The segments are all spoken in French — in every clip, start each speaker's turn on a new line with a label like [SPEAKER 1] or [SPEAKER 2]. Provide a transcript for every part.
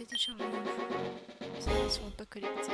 [SPEAKER 1] télécharger le jeu. Ça ne seront pas collectés.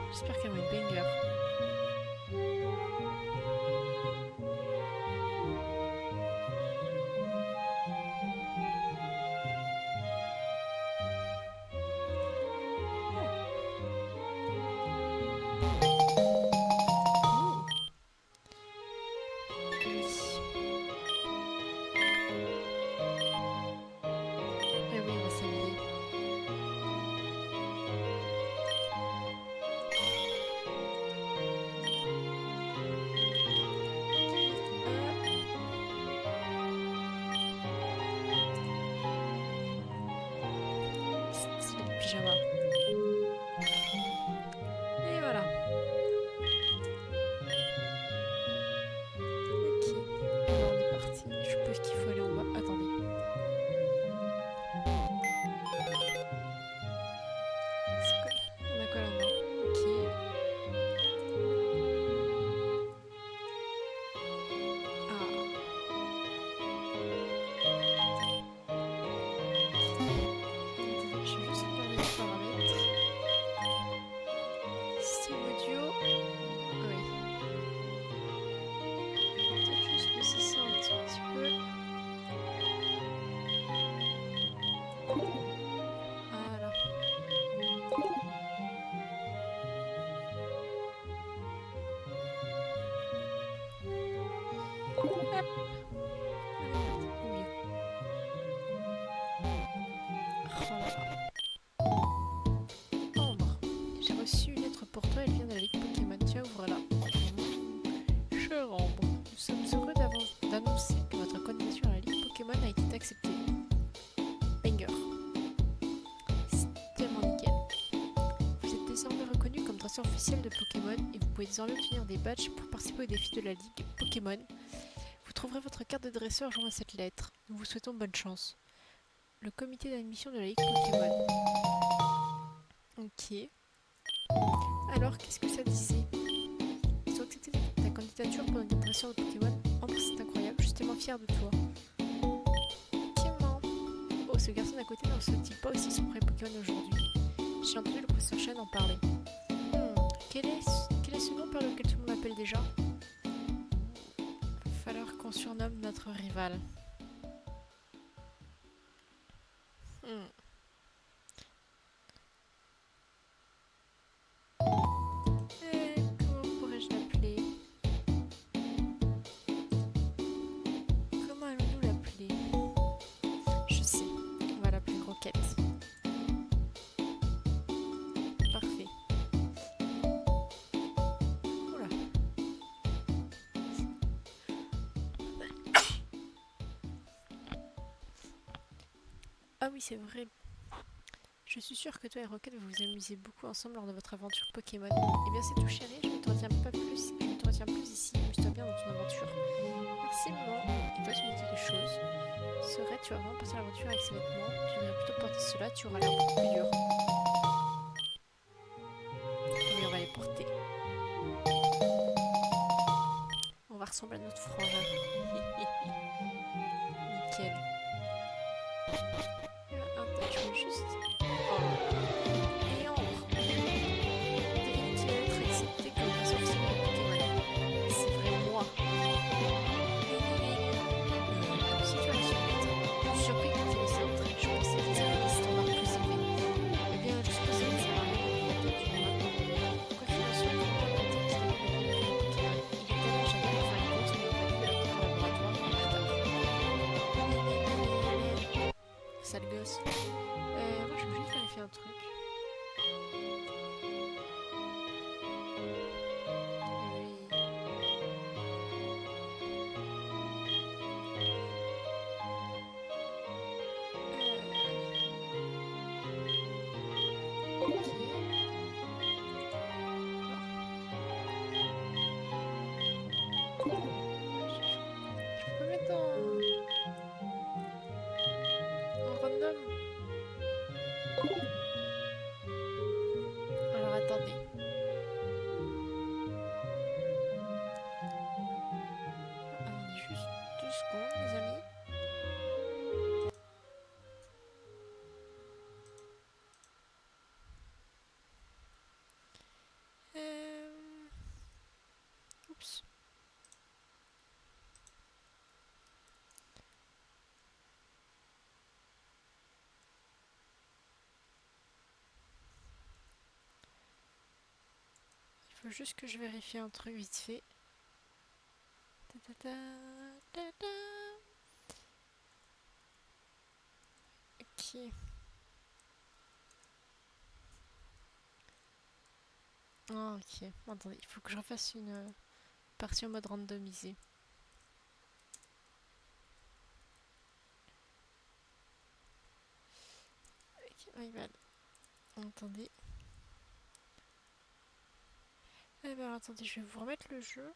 [SPEAKER 1] J'espère qu'elle va être banger. Eh oui, on va s'habiller. C'est le pyjama. Et voilà. Ok. Alors on est parti. Je suppose qu'il faut aller en bas. Attendez. C'est quoi? On a quoi là-bas? Ok. Ah. Attendez, je vais juste regarder les paramètres. Système audio. Ah oui. Peut-être juste baisser ça un tout petit peu. Voilà. Hop. Ah merde, au mieux. Oh là là. Ambre, j'ai reçu une lettre pour toi, elle vient de la Ligue Pokémon. Tiens, ouvre-la. Cher Ambre, nous sommes heureux d'annoncer que votre candidature à la Ligue Pokémon a été acceptée. Banger. C'est tellement nickel. Vous êtes désormais reconnu comme dresseur officiel de Pokémon et vous pouvez désormais obtenir des badges pour participer aux défis de la Ligue Pokémon. Vous trouverez votre carte de dresseur joint à cette lettre. Nous vous souhaitons bonne chance. Le comité d'admission de la Ligue Pokémon. Ok. Alors, qu'est-ce que ça disait? Ils ont accepté ta candidature pour une dresseur de Pokémon. Ambre, c'est incroyable, je suis tellement fière de toi. Effectivement. Oh, ce garçon d'à côté ne reçoit-il pas aussi son premier Pokémon aujourd'hui? J'ai entendu le professeur Chen en parler. Quel est ce nom par lequel tout le monde m'appelle déjà? Va falloir qu'on surnomme notre rival. Comment pourrais-je l'appeler? Comment allons-nous l'appeler? Je sais, on va l'appeler Roquette. Parfait. Oula. Ah oui, c'est vrai. Je suis sûre que toi et Rocket vous vous amusez beaucoup ensemble lors de votre aventure Pokémon. Eh bien c'est tout chéri, je ne te retiens pas plus, je ne te retiens plus ici, amuse-toi bien dans ton aventure. Merci maman. Et toi tu me dis quelque chose? Serait tu vas vraiment passer l'aventure avec ces vêtements? Tu devrais plutôt porter cela, tu auras l'air beaucoup plus dur. Oui, on va les porter. On va ressembler à notre frangin. Nickel. Je veux juste... Oh. Et Ambre. Devine qui va être accepté comme un sorcier de Pokémon. C'est vrai, moi. Comme situation bête. Je suis surpris que tu aies laissé entrer. Je pensais qu'ils avaient des standards plus élevés. Eh bien, je suppose que ça va arriver du maintenant. Quoi qu'il en soit, il faut pas qu'il ait le Pokémon. Il est tellement chacun de faire une course, mais il va aller au laboratoire plus tard. Sale gosse. Moi, je vais juste vérifier un truc. Je peux mettre en random. Alors attendez. Attendez juste 2 secondes, les amis. Oups. Il faut juste que je vérifie un truc vite fait. Ta ta ta ta ta. Ok. Ah, ok. Attendez, il faut que je refasse une partie en mode randomisé. Ok, my bad. Attendez. Eh ben attendez, je vais vous remettre le jeu.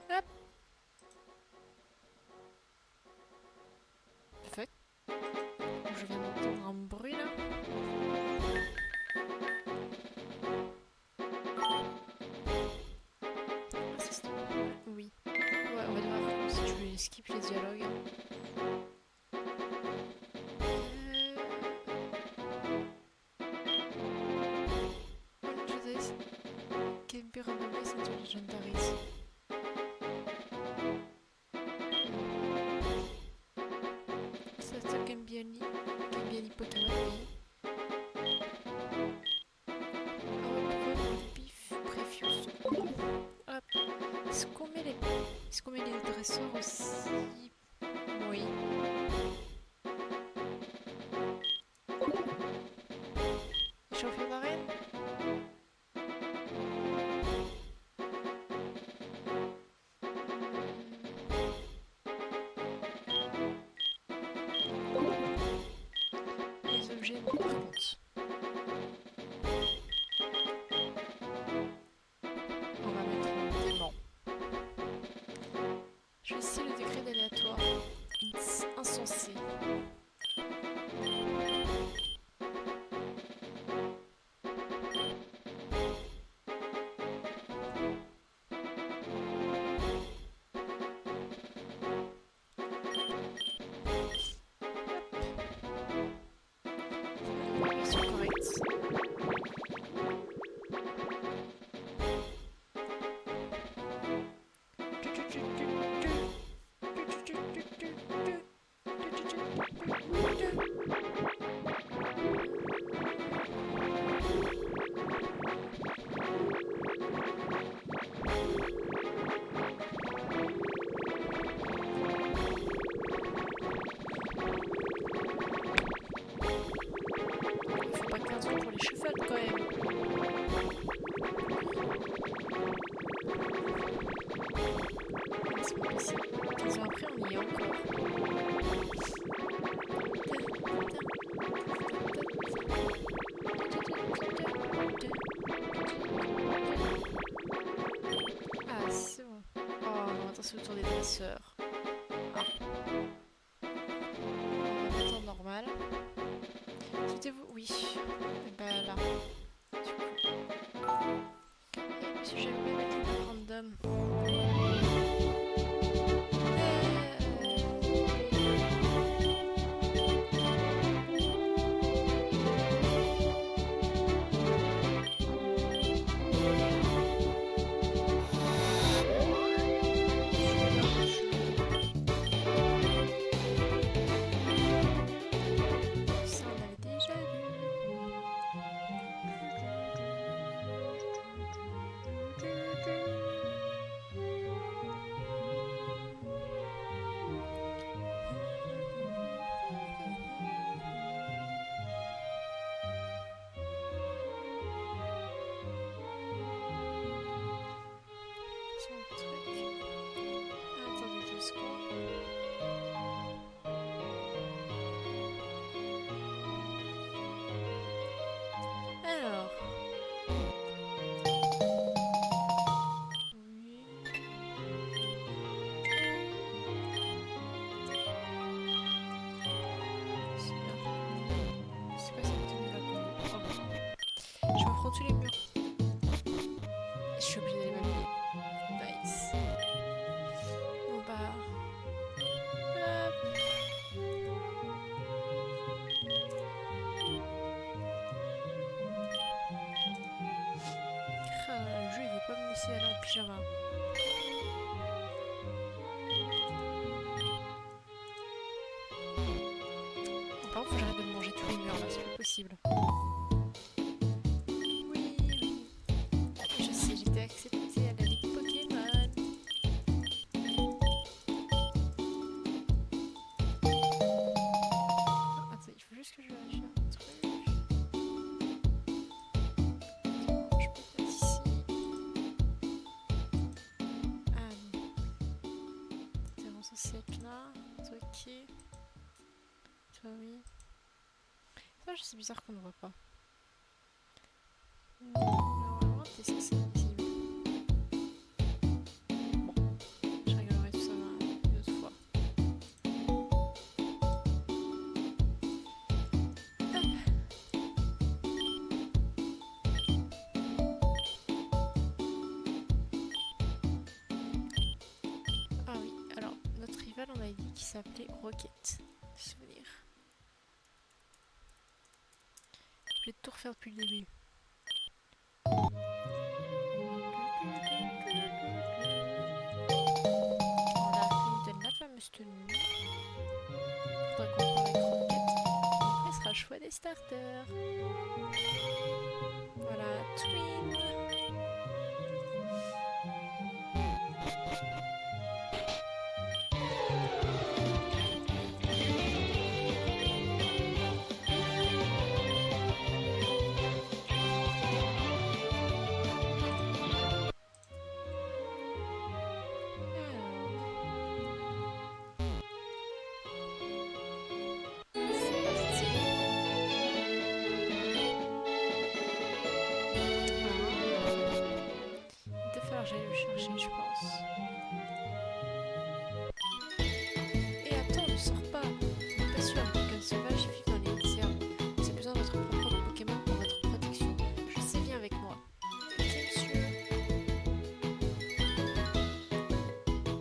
[SPEAKER 1] Hop. Fuck. Je viens d'entendre un bruit là. Ah, c'est ça. Oui. Ouais, on va devoir recommencer. Je vais skip les dialogues. Can be randomized into legendaries. Ça can be any Pokémon, oui. Pokémon Pif, Préfius. Hop. Est-ce qu'on met les dresseurs aussi? Oui. Champion d'arène? Les objets, non, par contre. On va mettre un démon. Je vais essayer le décret d'aléatoire. Insensé. Et bah là. Parce que j'aime bien mettre des random. Ça, on avait déjà vu. Sur le truc. Ah, attendez 2 secondes. Alors. Oui. C'est bien. C'est quoi cette tenue là qu'on veut? Oh. Je me prends tous les murs. Je suis obligée d'aller m'habiller. Nice. Bon bah. Hop. Ah, le jeu il veut pas me laisser aller en pyjama. Par contre, faut que j'arrête de me manger tous les murs là, c'est pas possible. Oui, oui. Je sais, j'étais acceptée à la Ligue Pokémon. Attends, il faut juste que je vérifie un truc. Attends, je peux mettre ici. Ah non. C'était vraiment censé être là. Ok. Toi, oui. Ça, c'est bizarre qu'on ne voit pas. Normalement, t'es censé être visible. Bon, je réglerai tout ça une autre fois. Ah oui, alors, notre rival, on avait dit qu'il s'appelait Rocket. Souvenir. Je vais tout refaire depuis le début. On a donne la fameuse tenue. Faudra qu'on parle avec Rocket. Après, ce sera le choix des starters. Voilà, Twin. J'allais le chercher, je pense. Et attends, ne sors pas. Tu n'es pas sûr, un Pokémon sauvage vit dans les déserts. Vous avez besoin de votre propre Pokémon pour votre protection. Je sais, viens avec moi. Ok, monsieur.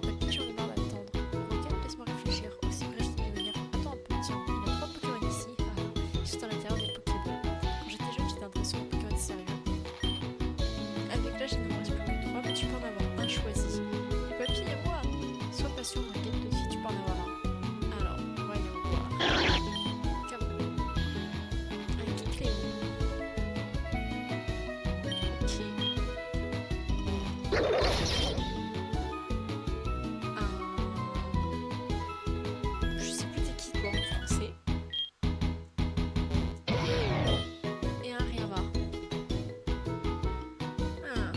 [SPEAKER 1] Depuis, j'en ai marre d'attendre. Rocket, laisse-moi réfléchir. Aussi vrai, je t'ai de venir. Attends un peu, tiens. Il y a 3 Pokémon ici. Ils sont à l'intérieur des Pokéballs. Quand j'étais jeune, j'étais intéressé aux Pokémon sérieux. Avec l'âge, il ne me reste plus que 3, mais tu peux en avoir un choisi. Les papilles et moi. Sois patient, Rocket, aussi tu peux en avoir un. Alors, voyons voir. Come on. Allez, quitte les je sais plus t'es qui toi en français. Et un rien va. Ah.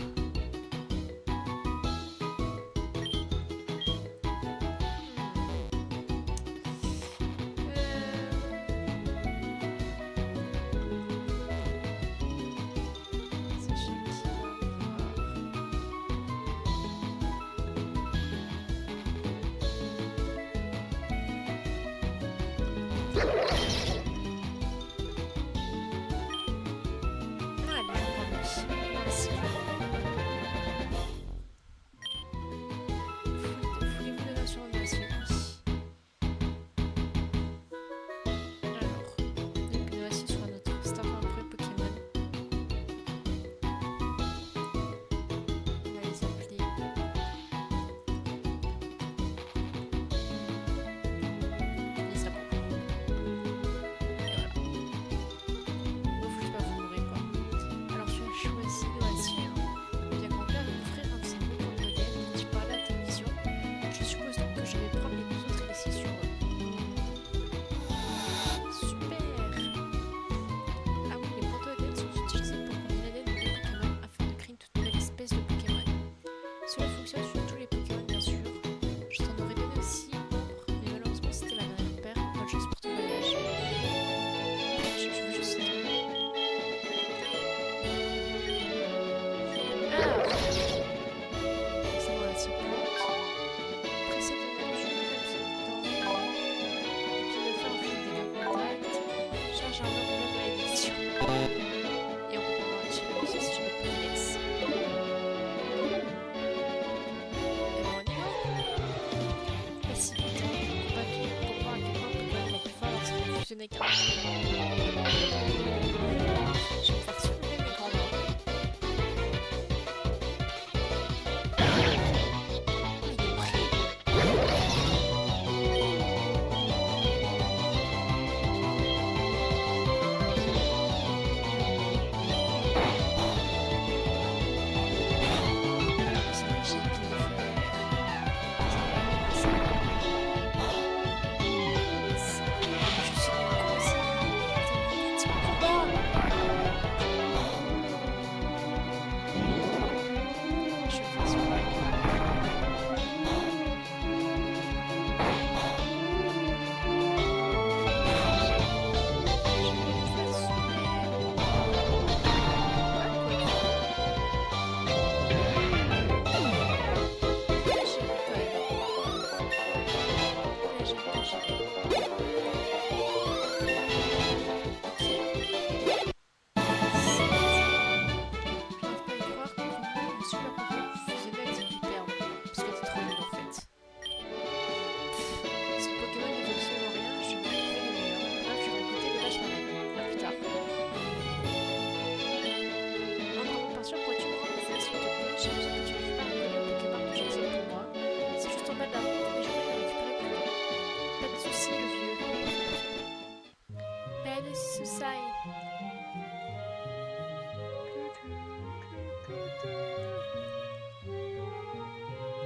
[SPEAKER 1] Susai.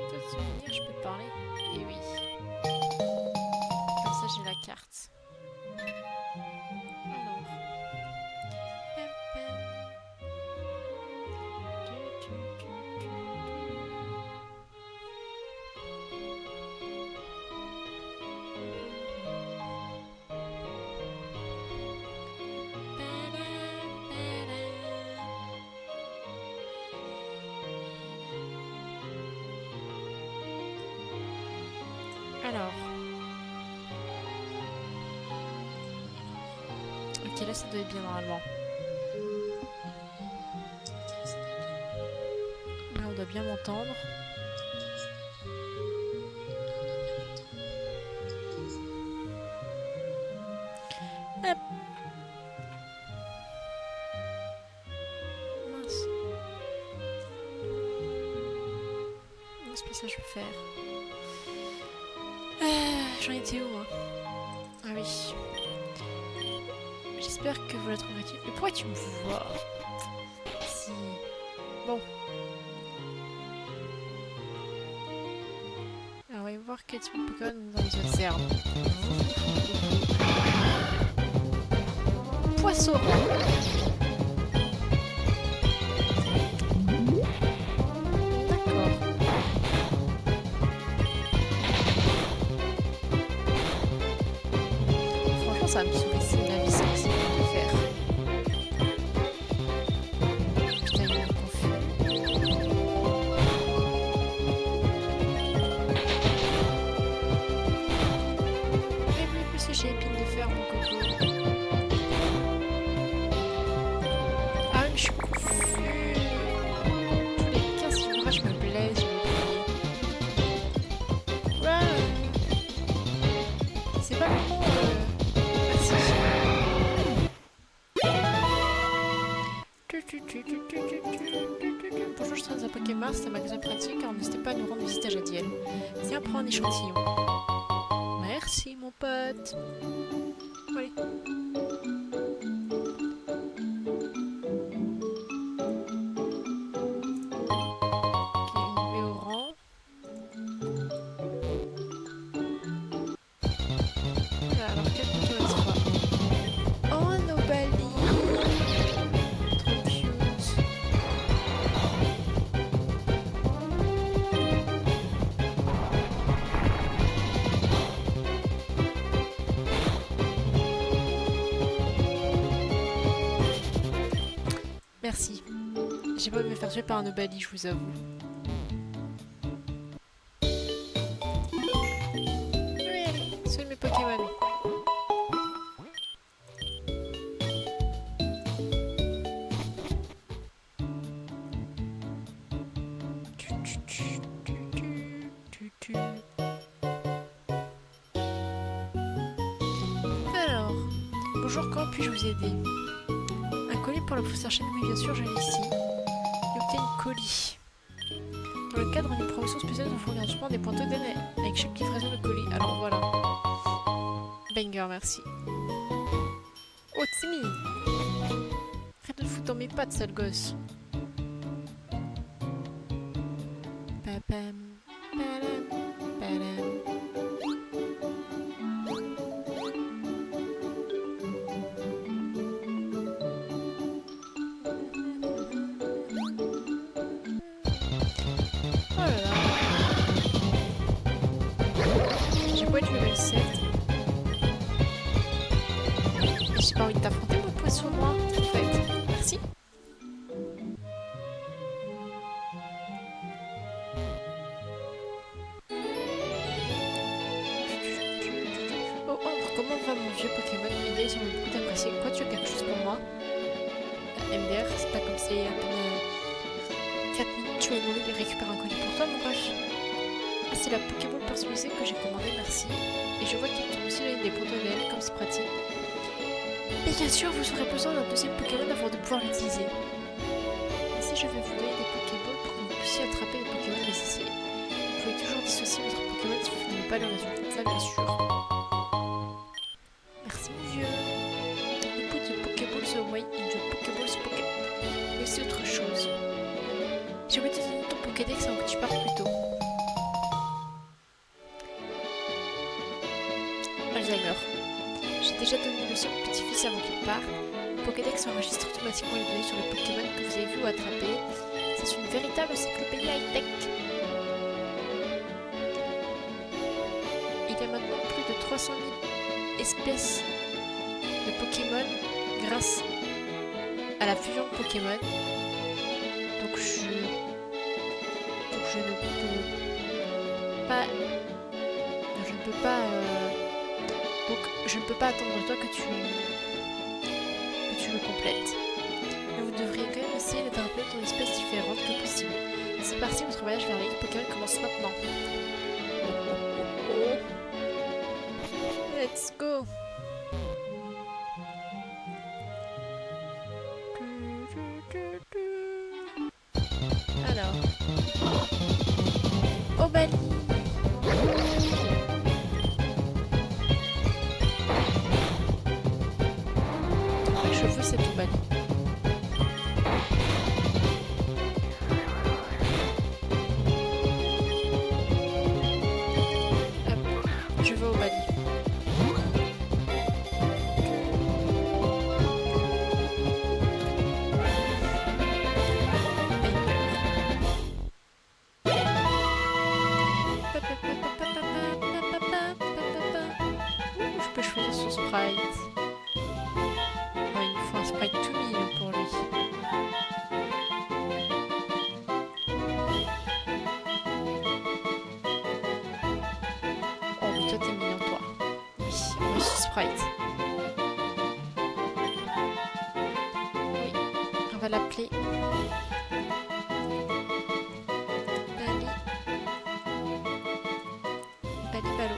[SPEAKER 1] Toi de souvenir, je peux te parler? Eh oui. Comme ça, j'ai la carte. Alors. Alors. Ok, là ça doit être bien normalement. Là on doit bien m'entendre. Hop. Mince. Non, c'est pas ça que je veux faire. J'en étais où moi? Ah oui. J'espère que vous la trouverez utile. Mais pourquoi tu me vois? Si. Bon. Alors, on va voir quel type de Pokémon dans les autres herbes. Poisson. D'accord. Franchement, ça va me saouler. C'est la vie, ça que c'est de faire. Putain, il est confus. Mais oui, parce que j'ai épine de fer, mon coco. Ah, mais je suis confus. Tous les 15 secondes, je me blesse, je me blesse. Ouais. C'est pas le moment. Merci. Bonjour, je traîne à Pokémon, c'est un magasin pratique, alors n'hésitez pas à nous rendre visite à Jadiel. Tiens, prends un échantillon. Merci, mon pote. Allez. Ok, une met au rang. Voilà, alors quel Pokémon sera? Oh, Nobali. Trop cute. Merci. J'ai pas envie de me faire tuer par un Nobali, je vous avoue. Oui, allez, soigne mes Pokémon. Alors, bonjour, comment puis-je vous aider? Un colis pour le professeur Chen, oui bien sûr, je l'ai ici. Il obtient une colis. Dans le cadre d'une promotion spéciale, nous fournissons gratuitement des points d'Oden avec chaque livraison de colis. Alors voilà. Banger, merci. Oh, Timmy! Arrête de te foutre dans mes pattes, sale gosse. Papam, padam, padam. Oh là là. J'ai beau être level 7. J'ai pas envie de t'affronter, mon poisson, moi, en fait. Merci. Oh, Ambre, comment va mon vieux Pokémon? Il semble beaucoup t'apprécier. Quoi, tu as quelque chose pour moi? MDR, c'est pas comme si il y a à peine 4 minutes, tu m'as demandé de récupérer un colis pour toi, mon rush. Ah, c'est la Pokéball personnalisée que j'ai commandée, merci. Et je vois qu'il te aussi là, des points d'Oden, comme c'est pratique. Et bien sûr, vous aurez besoin d'un deuxième Pokémon avant de pouvoir l'utiliser. Ainsi, je vais vous donner des Pokéballs pour que vous puissiez attraper les Pokémon nécessaires. Vous pouvez toujours dissocier votre Pokémon si vous n'avez pas le résultat, bien sûr. Merci, mon vieux. the way in the Pokéballs Pocket. Mais c'est autre chose. J'ai oublié de te donner ton Pokédex avant que tu partes plus tôt. Alzheimer. J'ai déjà donné le sien au petit-fils avant qu'il parte. Le Pokédex enregistre automatiquement les données sur les Pokémon que vous avez vus ou attrapés. C'est une véritable encyclopédie high-tech. Il y a maintenant plus de 300 000 espèces de Pokémon grâce à la fusion de Pokémon. Donc je ne peux pas attendre de toi que tu le complètes. Mais vous devriez quand même essayer d'attraper ton espèce différente que possible. C'est parti, votre voyage vers la ligue Pokémon commence maintenant. Let's go. Alors, Obali. Je veux cette Obali. Je veux Obali. Je peux choisir son sprite. Ouais, il nous faut un sprite tout mignon pour lui. Oh, mais toi t'es mignon, toi. Oui, moi aussi sprite. Oui, on va l'appeler Bali. Balibalo.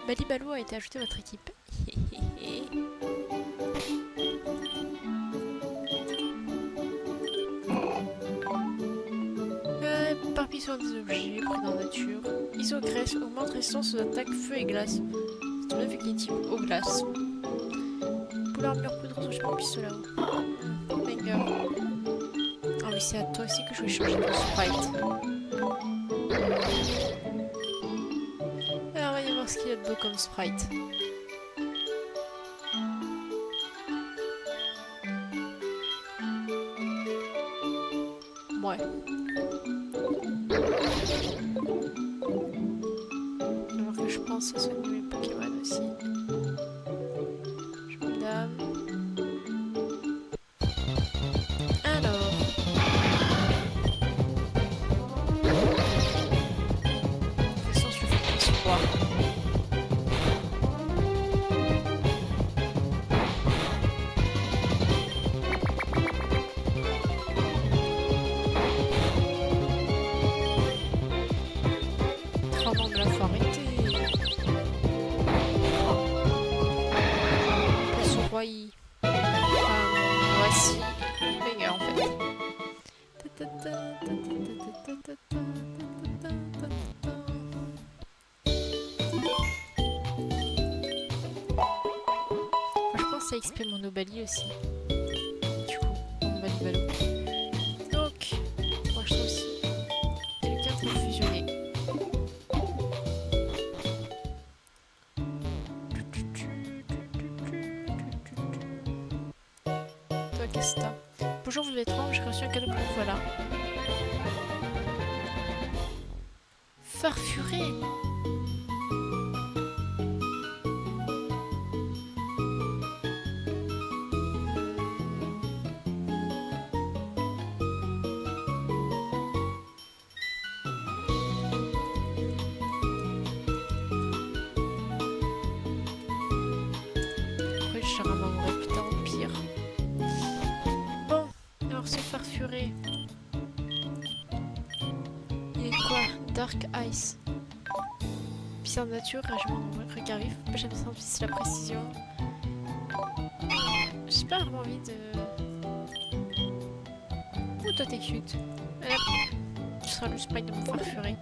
[SPEAKER 1] Balibalo a été ajouté à votre équipe. Éparpille sur des objets pris dans la nature. Isogresse augmente résistance aux attaques feu et glace. C'est une avec les types eau glace. Pour l'armure poudre, je m'en pisse là-haut. Banger. Ah oui, c'est à toi aussi que je vais changer de sprite. Alors, voyons voir ce qu'il y a de beau comme sprite. Ouais. Alors que je pense que ce sont mes Pokémon aussi. Je me dame. Alors. De toute façon, je fais plus froid. Vraiment de la faut arrêter. Place au roi, voici banger en fait. Je pense à XP mon Obali aussi. Du coup, mon Balibalo. Donc, moi je trouve aussi quelqu'un pour fusionner. Toi, qu'est-ce que t'as? Bonjour, vous êtes trois, j'ai reçu un cadeau pour vous, voilà. Farfuré. Après, je ramenerai plus tard au pire. Bon, alors ce farfuré. Il est quoi? Dark Ice. Bizarre nature, régiment nombreux, cru carif. J'aime ça, c'est la précision. J'ai pas vraiment envie de. Oh, toi t'es cute. Hop. Tu seras le sprite de mon farfuré.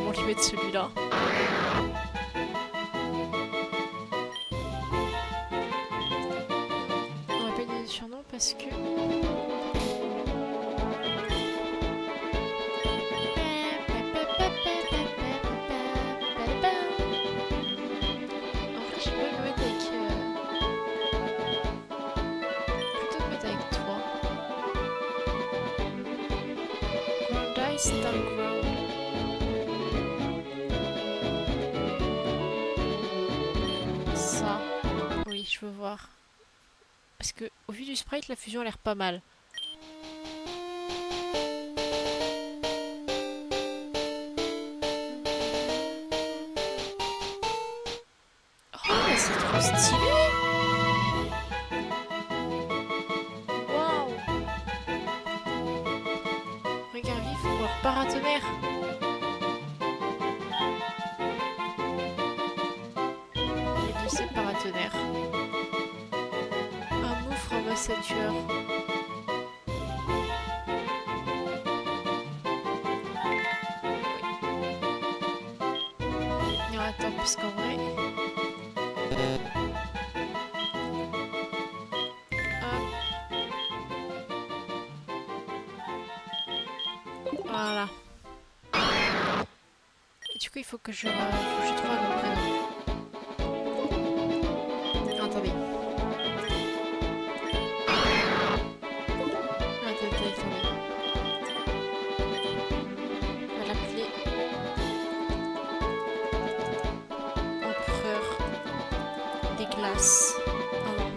[SPEAKER 1] vraiment lui mettre celui-là. On va pas donner de surnom parce que... En vrai, j'ai pas le mettre avec... Plutôt le mettre avec toi. Dice Downground. Ça. Oui, je veux voir. Parce que au vu du sprite, la fusion a l'air pas mal. Oh, mais c'est trop stylé! Waouh! Regard vif ou alors paratonnerre. Le lycée paratonnerre. Un moufre en massature. Non, attends, puisqu'en vrai... Voilà. Et du coup, il faut que je trouve un nom prénom. Attendez. Attendez. On va l'appeler Empereur des glaces. Oh non.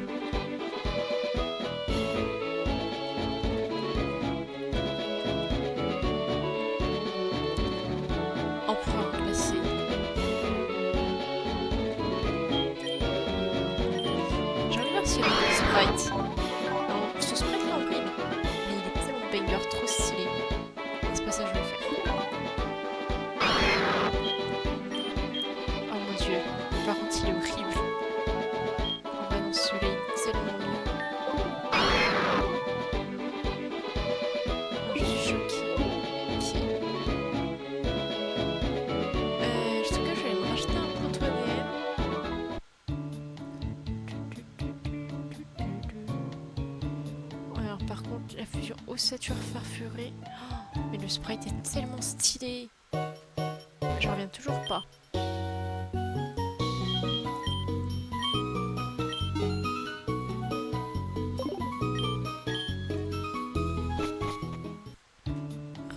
[SPEAKER 1] Empereur glacé. J'ai envie de voir s'il y a des sprites. Alors, ce sprite là en vrai, mais il est tellement banger, trop stylé. C'est pas ça que je vais faire. Oh mon dieu. Par contre, il est horrible. On va dans celui-là, il est tellement mieux. Je suis choquée. Ok. Je te cache, je vais me racheter un proto-ADN. Alors par contre, la fusion ossature farfurée. Oh, mais le sprite est tellement stylé. J'en reviens toujours pas.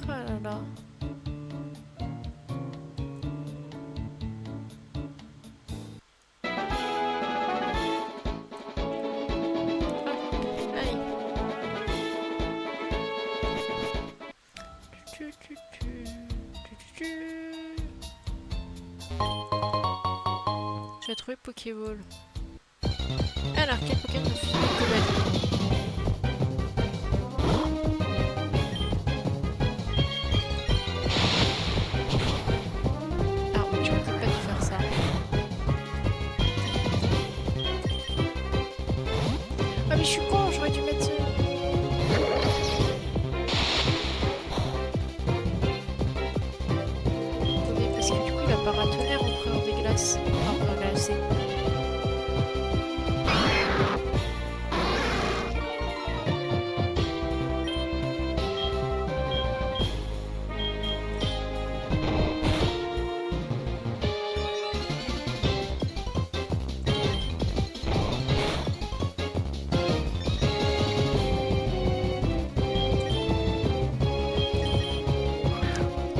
[SPEAKER 1] Oh là là. Allez. J'ai trouvé Pokéball. Alors, quel Pokémon me fusionne avec Cobalt? Ah, mais j'aurais peut-être pas dû faire ça. Ah, mais je suis con, j'aurais dû mettre... Attendez, parce que du coup, il a paratonnerre Empereur des glaces. Empereur glacé.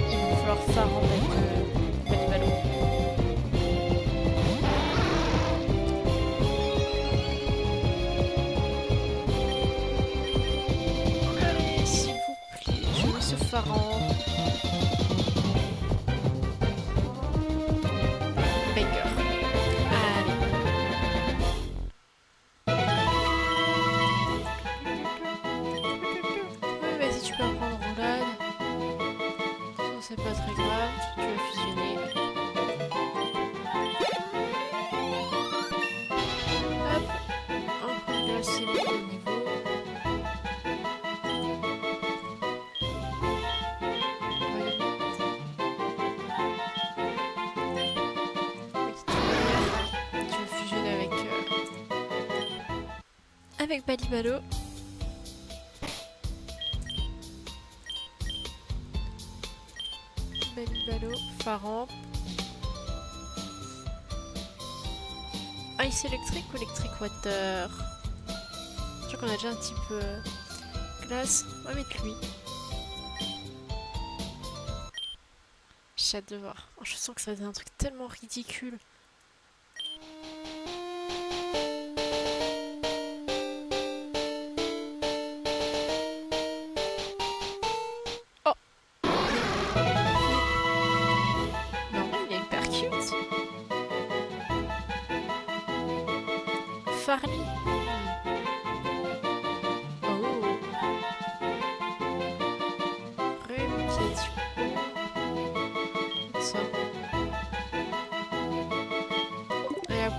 [SPEAKER 1] Il va falloir faire en mettre le ballon. Allez, s'il vous plaît, je veux ce pharaon. Baker. Allez. Oui, vas-y, tu peux reprendre roulade. Ça, c'est pas très grave. Tu vas fusionner. Hop. Encore glacé le niveau. On va le mettre avec Balibalo. Balibalo, Faramp. Ice électrique ou électrique water? Je crois qu'on a déjà un type glace. On va mettre lui. J'ai hâte de voir. Oh, je sens que ça va être un truc tellement ridicule. Oh! Non, il est hyper cute. Farley. Oh. Réplication. Ça. Et hop.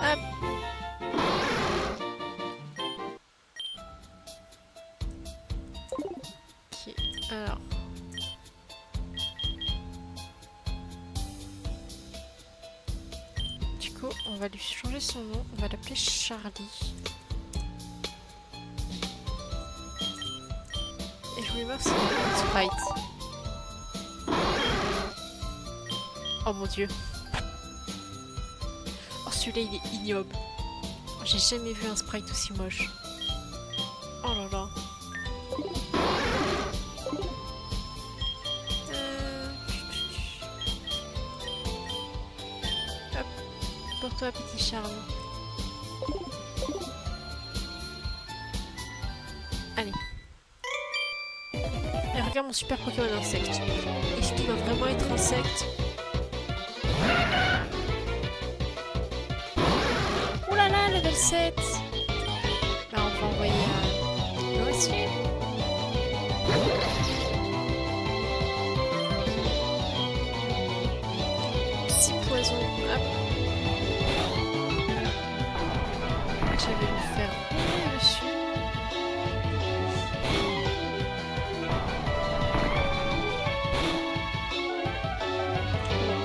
[SPEAKER 1] Hop. Ok, alors. Du coup, on va lui changer son nom. On va l'appeler Charlie. Et je voulais voir si il y avait un sprite. Oh mon dieu. Oh, celui-là, il est ignoble. J'ai jamais vu un sprite aussi moche. Oh là là. Hop. Pour toi, petit Charlie. Allez. Et regarde mon super Pokémon insecte. Est-ce qu'il va vraiment être insecte? Ouh là là, level 7. Là, on va envoyer un... aussi. Petit poison. Hop. Je vais lui faire rouler dessus.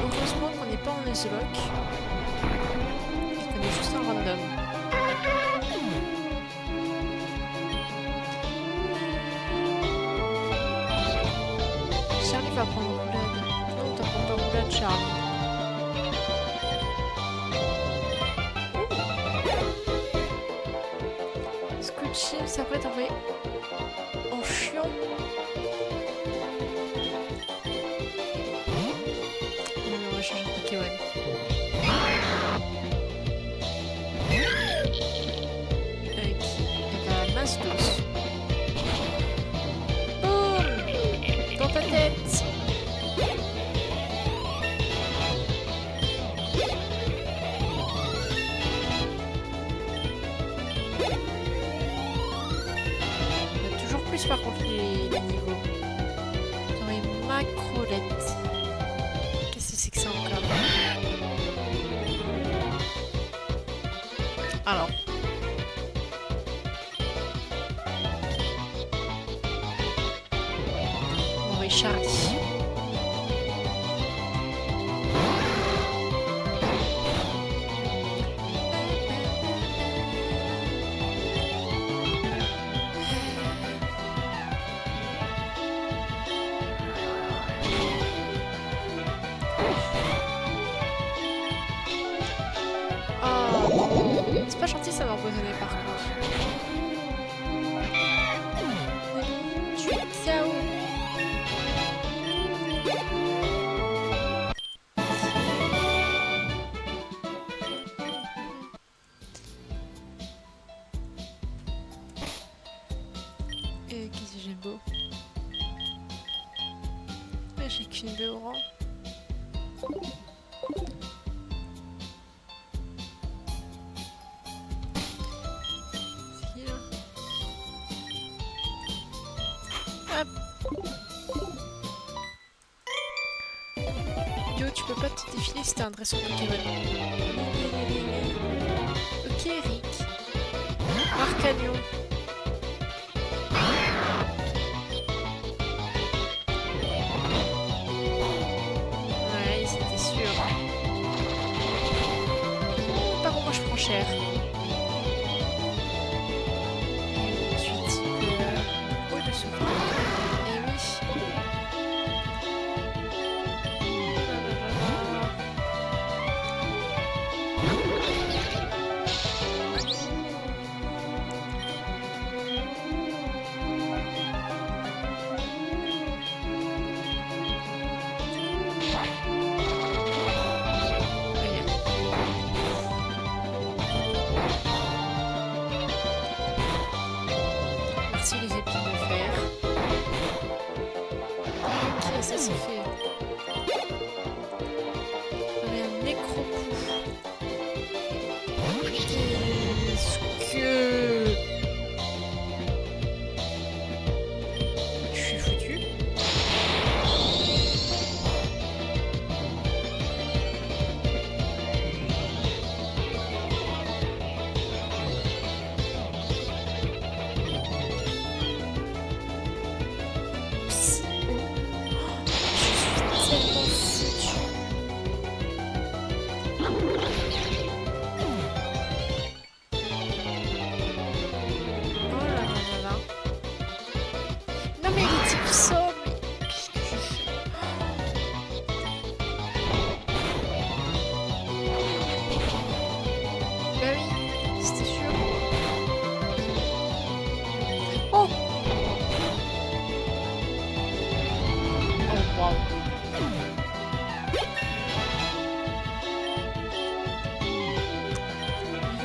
[SPEAKER 1] Heureusement qu'on n'est pas en Nuzlocke. On est juste en random. Charlie va prendre roulade. Non, t'as pas roulade, Charlie. Scoochie s'apprête à envoyer en chiant. On va changer de Pokémon. Avec la masse douce. Boum! Dans ta tête! Il y a toujours plus par contre les niveaux. J'aurais macrolette. Qu'est-ce que c'est que ça encore? Alors. On va Charlie. Oh, c'est pas gentil ça d'empoisonner par contre. Je suis KO. Qu'est-ce que j'ai beau? J'ai qu'une de orange. Hop. Yo, tu peux pas te défiler si t'as un dresseur Pokémon. Ok, Eric. Arcanio. cher. Ensuite, eau de secours. Et oui. Merci les épines de fer. Ok, ça c'est fait. J'avais un nécro-coup. Qu'est-ce que... Je suis foutu.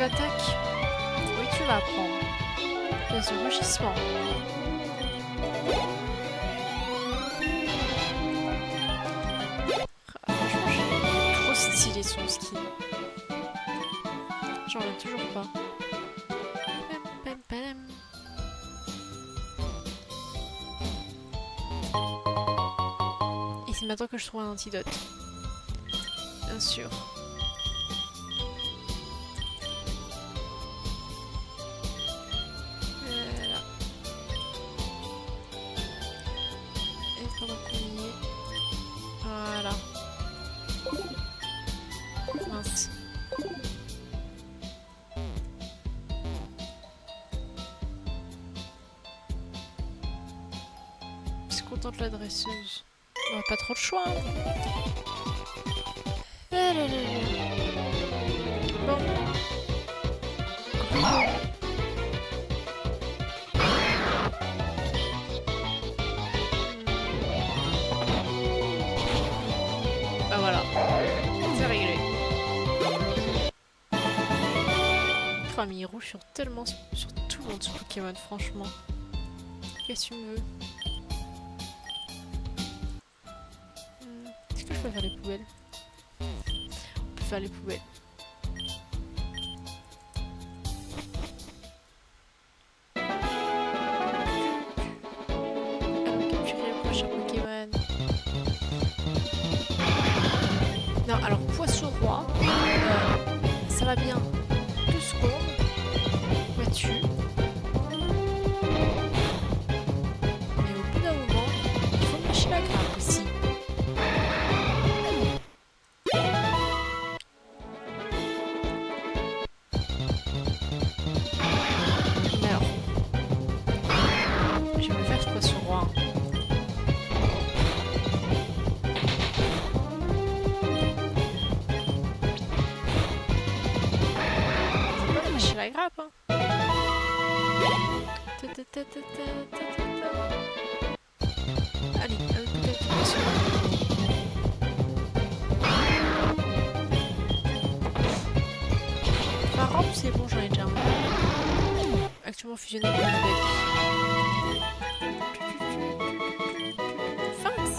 [SPEAKER 1] Attaque. Oui, tu vas apprendre. Il y a ce rugissement. Franchement, j'ai trop stylé son ski. J'en ai toujours pas. Et c'est maintenant que je trouve un antidote. Bien sûr. Voilà. Mince. C'est contente la dresseuse. On a pas trop de choix. Hein. Bon. Bah voilà. C'est réglé. Famille rouge sur tellement sur tout le monde ce Pokémon, franchement. Qu'est-ce que tu me veux? Est-ce que je peux faire les poubelles? On peut faire les poubelles. Allons capturer le prochain Pokémon. Non, alors Poisson Roi, ça va bien. 2 secondes. Vois-tu? Mais au bout d'un moment, il faut lâcher la grappe aussi. Alors, je vais me faire ce Poisson Roi. La grappe, hein. Allez, peut-être par robe, c'est bon, j'en ai déjà un. Actuellement fusionné avec la nouvelle. Finks.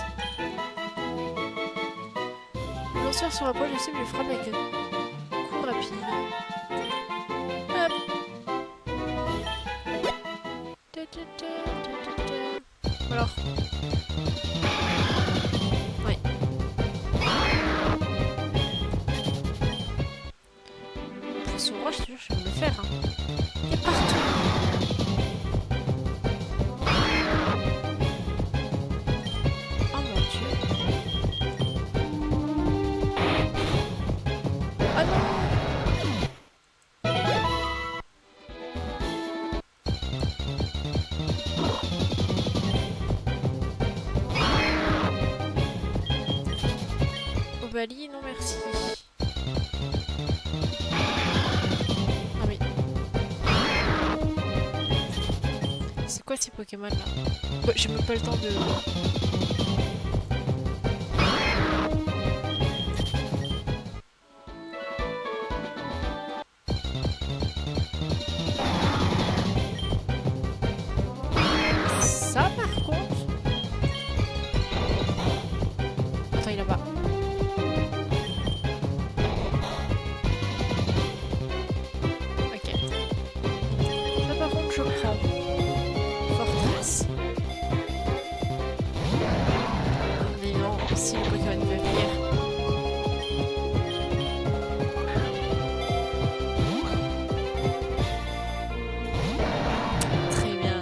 [SPEAKER 1] Le lanceur sur la poche, je sais, mais le frappe avec un coup rapide. Alors. Oui. Pour ce roi, je te jure, je vais me le faire. Hein. Il est partout. Oh mon dieu. Bali, non merci. Ah oui. C'est quoi ces Pokémon là? Bah, j'ai même pas le temps de... Ça par contre... Attends, il est là-bas. Ok. Ça par contre je prends. Fortress. Mais non, si le Pokémon veut venir. Très bien.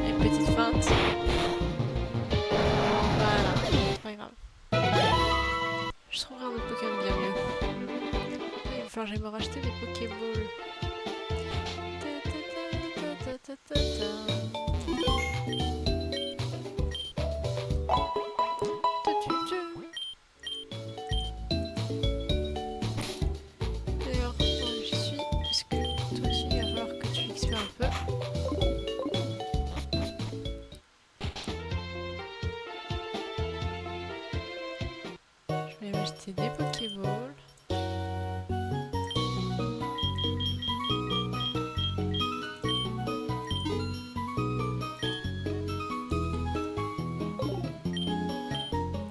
[SPEAKER 1] Une petite feinte. Voilà, c'est pas grave. Je trouverai un autre Pokémon bien mieux. Il va falloir que j'aille me racheter des Pokéballs. D'ailleurs, pendant que j'y suis, est-ce que toi aussi il va falloir que tu expires un peu? Je vais m'acheter des Pokéballs.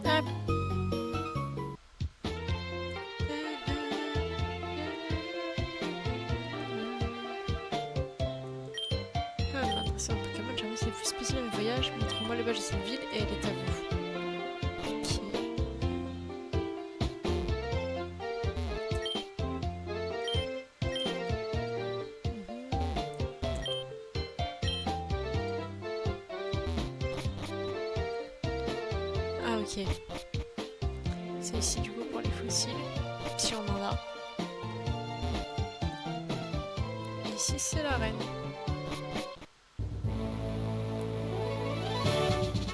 [SPEAKER 1] Hop. Ah, elle m'a intéressé en Pokémon, jamais c'est le plus spécial à mes voyages. Montre-moi les badges de cette ville et elle est à vous. Ok. Ah ok. C'est ici du coup pour les fossiles, si on en a. Et ici c'est l'arène.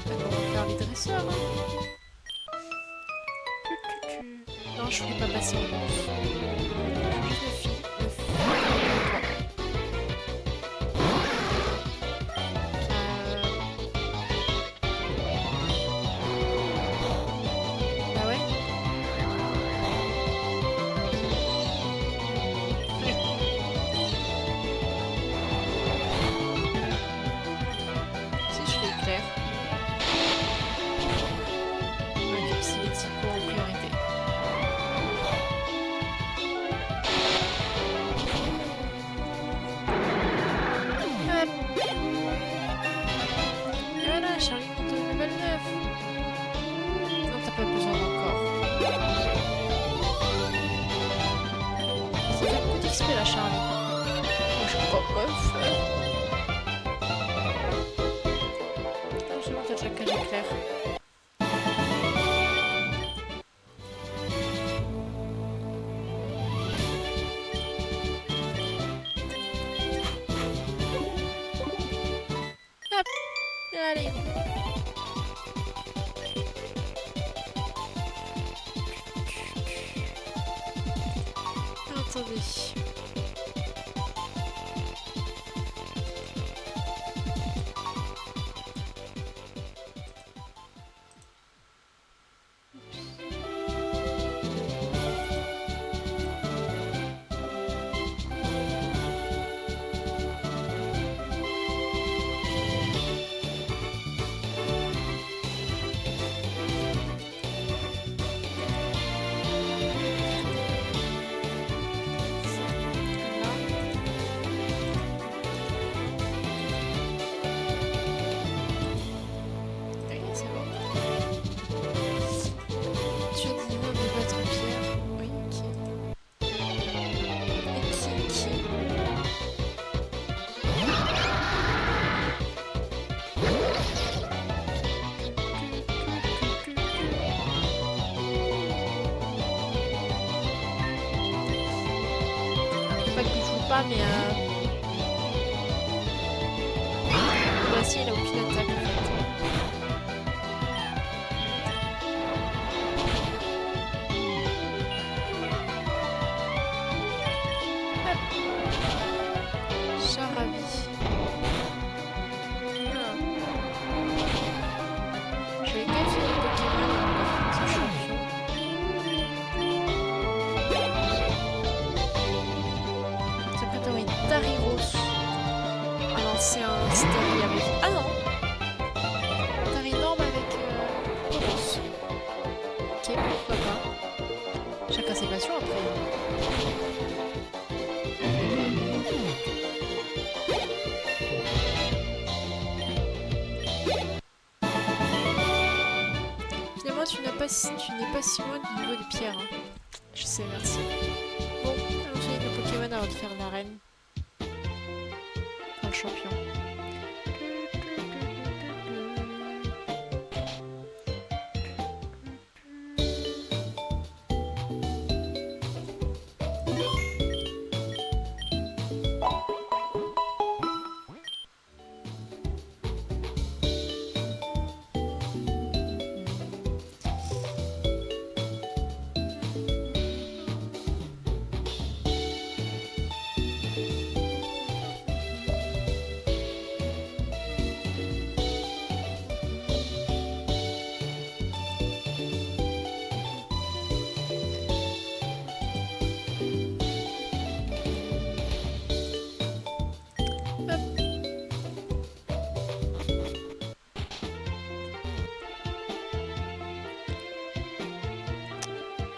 [SPEAKER 1] On va faire les dresseurs. Hein. Non, je voulais pas passer en plus. Juste le fil. Ah ouais. Si je fais éclair. Ok, c'est les typos en priorité. Hop. Et voilà, Charlie monte au level 9. Non, t'as pas besoin encore. Ça fait beaucoup d'XP là, Charlie. Moi, je sais pas quoi faire. Ah, c'est bon, t'as de la cage éclair. Hop. Allez. Attendez. Pas mais voici il a aucune attaque en fait. tu n'es pas si loin du niveau de pierre. Hein. Je sais, merci. Bon, allons soigner le Pokémon avant de faire l'arène. Enfin, le champion.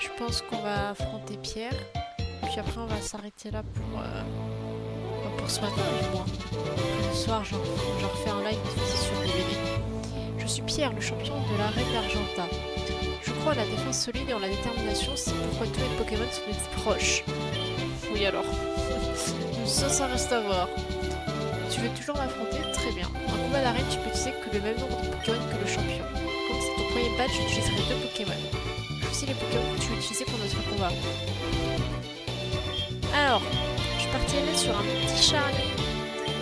[SPEAKER 1] Je pense qu'on va affronter Pierre, puis après on va s'arrêter là pour ce matin du moins. Le soir, je refais un live sur DVD. Je suis Pierre, le champion de la reine d'Argenta. Je crois à la défense solide et en la détermination, c'est pourquoi tous les Pokémon sont des proches. Oui alors. Ça reste à voir. Tu veux toujours m'affronter? Très bien. En combat d'arène, tu peux utiliser que le même nombre de Pokémon que le champion. Comme c'est ton premier badge, j'utiliserai 2 Pokémon. Choisis les Pokémon que tu veux utiliser pour notre combat. Alors, je partirai sur un petit Charlie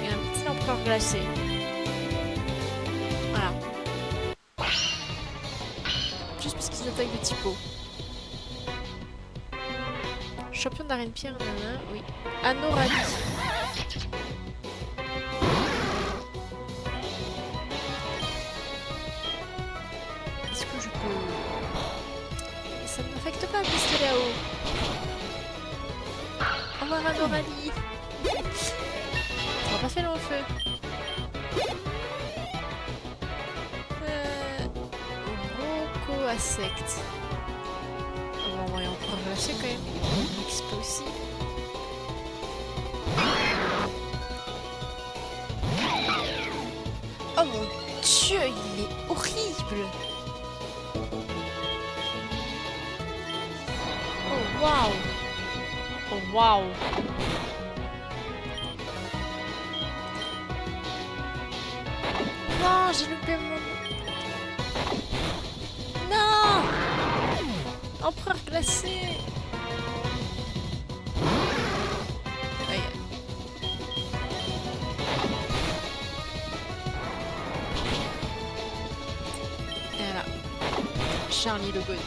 [SPEAKER 1] et un petit empereur glacé. Voilà. Juste parce qu'ils attaquent de typo. Champion d'arène pierre, nana, oui. Anorali. Est-ce que je peux... Ça ne m'affecte pas le pistolet à eau. Au revoir Anorali. Ça n'a pas fait long feu. Roko Insect. On va envoyer encore glacé quand même. On XP aussi. Oh mon dieu, il est horrible. Oh waouh. Oh waouh. Non, j'ai loupé mon... Non. Empereur glacé. Aïe. Et voilà. Charlie le God.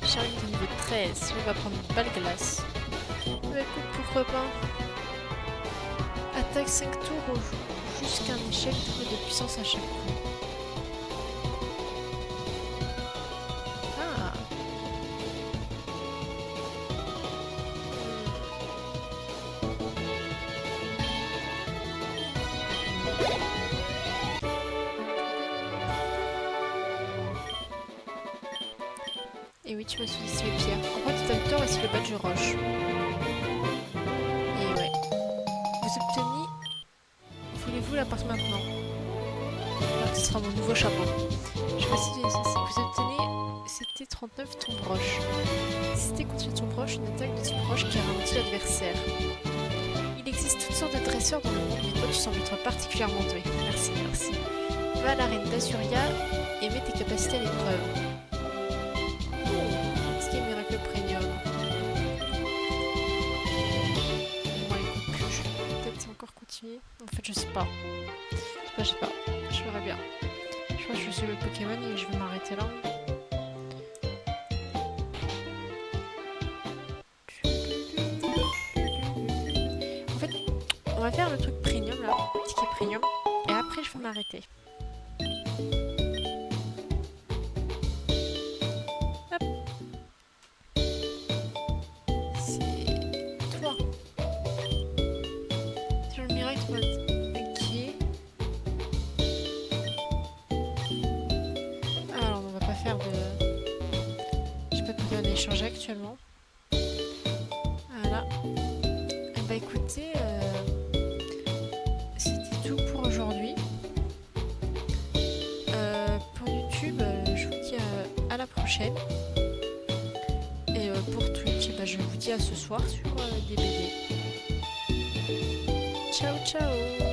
[SPEAKER 1] Charlie de niveau 13. On va prendre une balle glace. Bah écoute, pourquoi pas. Attaque 5 tours jusqu'à un échec, trouver de puissance à chaque coup. Ah. Et oui, tu m'as sous-estimé Pierre. En fait, tu as tort, voici le badge roche. Et ouais. Vous obtenez... Voulez-vous la porte maintenant? Alors, ce sera mon nouveau chapeau. Je vais essayer de... Vous obtenez... C'était 39 ton broche. C'était contre ton broche une attaque de type broche qui ralentit l'adversaire. Il existe toutes sortes de dresseurs dans le monde, mais toi tu sembles être particulièrement doué. Merci, merci. Va à l'arène d'Azuria et mets tes capacités à l'épreuve. Ce qui est miracle premium. Bon, écoute, je vais peut-être encore continuer. En fait, je sais pas. Je sais pas. Je verrai bien. Je crois que je suis le Pokémon et je vais m'arrêter là. En fait, on va faire le truc premium là, ce qui est premium, et après je vais m'arrêter. Hop. C'est toi. Sur le miracle, tu vas ok. Alors, on va pas faire de... J'ai pas de Pokémon à échanger actuellement. Voilà. Et bah écoutez, c'était tout pour aujourd'hui. prochaine. Et pour Twitch, bah, je vous dis à ce soir sur des BD. Ciao ciao.